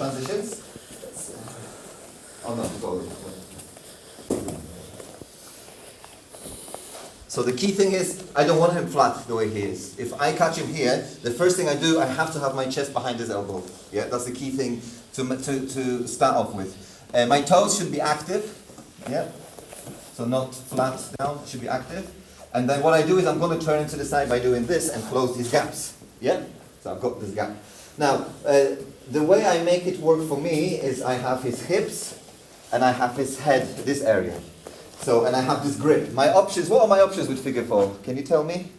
transitions. Oh no, sorry. So the key thing is, I don't want him flat the way he is. If I catch him here, the first thing I do, I have to have my chest behind his elbow. Yeah, that's the key thing to start off with. My toes should be active. Yeah, so not flat down, should be active. And then what I do is I'm going to turn into the side by doing this and close these gaps. Yeah, so I've got this gap. Now, the way I make it work for me is I have his hips and I have his head, this area. So, and I have this grip. My options, what are my options with figure 4? Can you tell me?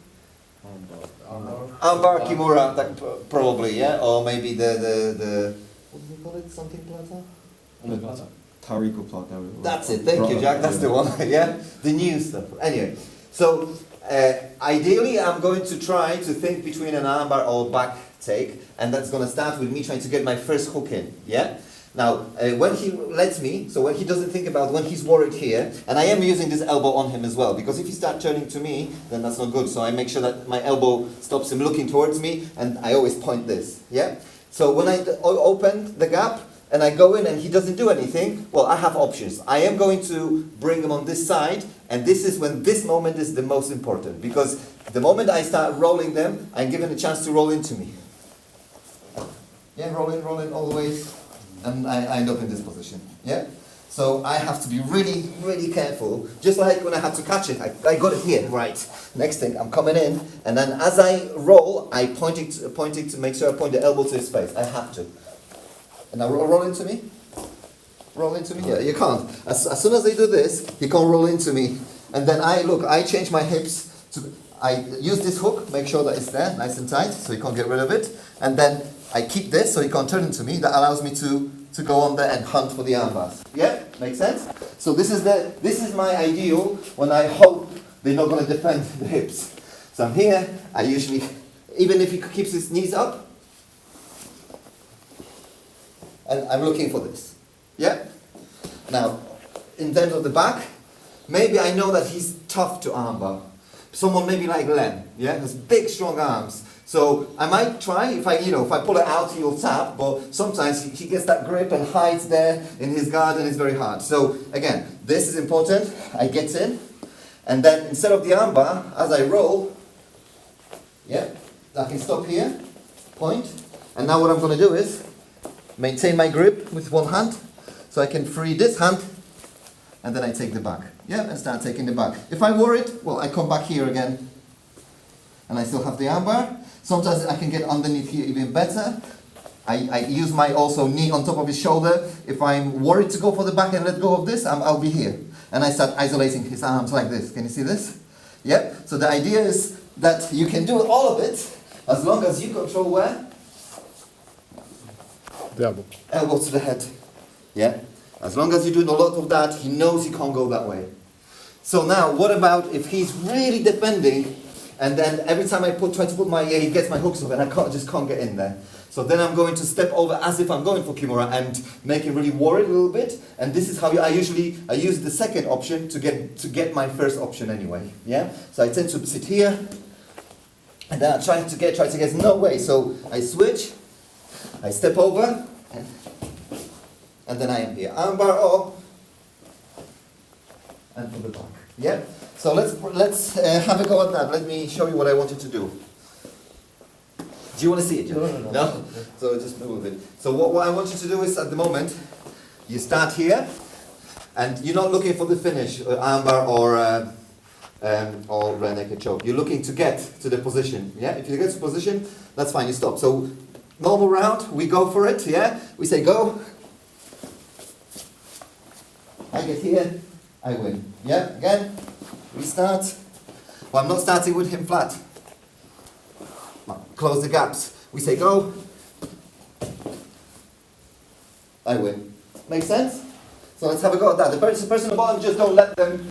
Armbar, kimura, probably, yeah? Or maybe the what do we call it? Something plata? Tariko plata. That's it, thank you, Jack, that's the one, yeah? The new stuff. Anyway, so ideally I'm going to try to think between an armbar or back take, and that's going to start with me trying to get my first hook in, yeah? Now, when he lets me, so when he doesn't think about when he's worried here, and I am using this elbow on him as well, because if he starts turning to me, then that's not good. So I make sure that my elbow stops him looking towards me, and I always point this, yeah? So when I open the gap, and I go in and he doesn't do anything, well, I have options. I am going to bring him on this side, and this is when this moment is the most important, because the moment I start rolling them, I'm given a chance to roll into me. Yeah, roll in all the way. And I end up in this position, yeah? So I have to be really, really careful. Just like when I had to catch it, I got it here, right? Next thing, I'm coming in, and then as I roll, I pointing to make sure I point the elbow to his face. I have to. And now roll into me. Roll into me. Yeah, you can't. As soon as I do this, he can't roll into me. And then I change my hips I use this hook, make sure that it's there, nice and tight, so you can't get rid of it. And then I keep this so he can't turn into me. That allows me to go on there and hunt for the arm bars. Yeah, makes sense? So this is my ideal when I hope they're not going to defend the hips. So I'm here, I usually, even if he keeps his knees up, and I'm looking for this. Yeah? Now, in terms of the back, maybe I know that he's tough to armbar. Someone maybe like Len, yeah, has big, strong arms. So I might try, if I pull it out, he'll tap, but sometimes he gets that grip and hides there in his guard and it's very hard. So again, this is important. I get in, and then instead of the armbar, as I roll, yeah, I can stop here, point, and now what I'm going to do is maintain my grip with one hand, so I can free this hand, and then I take the back. Yeah, and start taking the back. If I'm worried, well, I come back here again, and I still have the armbar. Sometimes I can get underneath here even better. I use my also knee on top of his shoulder. If I'm worried to go for the back and let go of this, I'll be here. And I start isolating his arms like this. Can you see this? Yeah? So the idea is that you can do all of it as long as you control where? The elbow. Elbow to the head. Yeah? As long as you're doing a lot of that, he knows he can't go that way. So now, what about if he's really defending, and then every time I try to put my, he gets my hooks up and I just can't get in there. So then I'm going to step over as if I'm going for kimura and make him really worried a little bit. And this is how I use the second option to get my first option anyway. Yeah. So I tend to sit here, and then I try to get no way. So I switch, I step over, and then I am here. Armbar up, and for the back. Yeah. So let's have a go at that. Let me show you what I wanted to do. Do you want to see it, Joe? No? So just move it. So what I want you to do is, at the moment, you start here, and you're not looking for the finish, armbar or rear naked choke. You're looking to get to the position. Yeah. If you get to position, that's fine. You stop. So normal round, we go for it. Yeah. We say go. I get here, I win. Yeah. Again. We start. Well, I'm not starting with him flat. Close the gaps. We say go. I win. Make sense? So let's have a go at that. The person at the bottom, just don't let them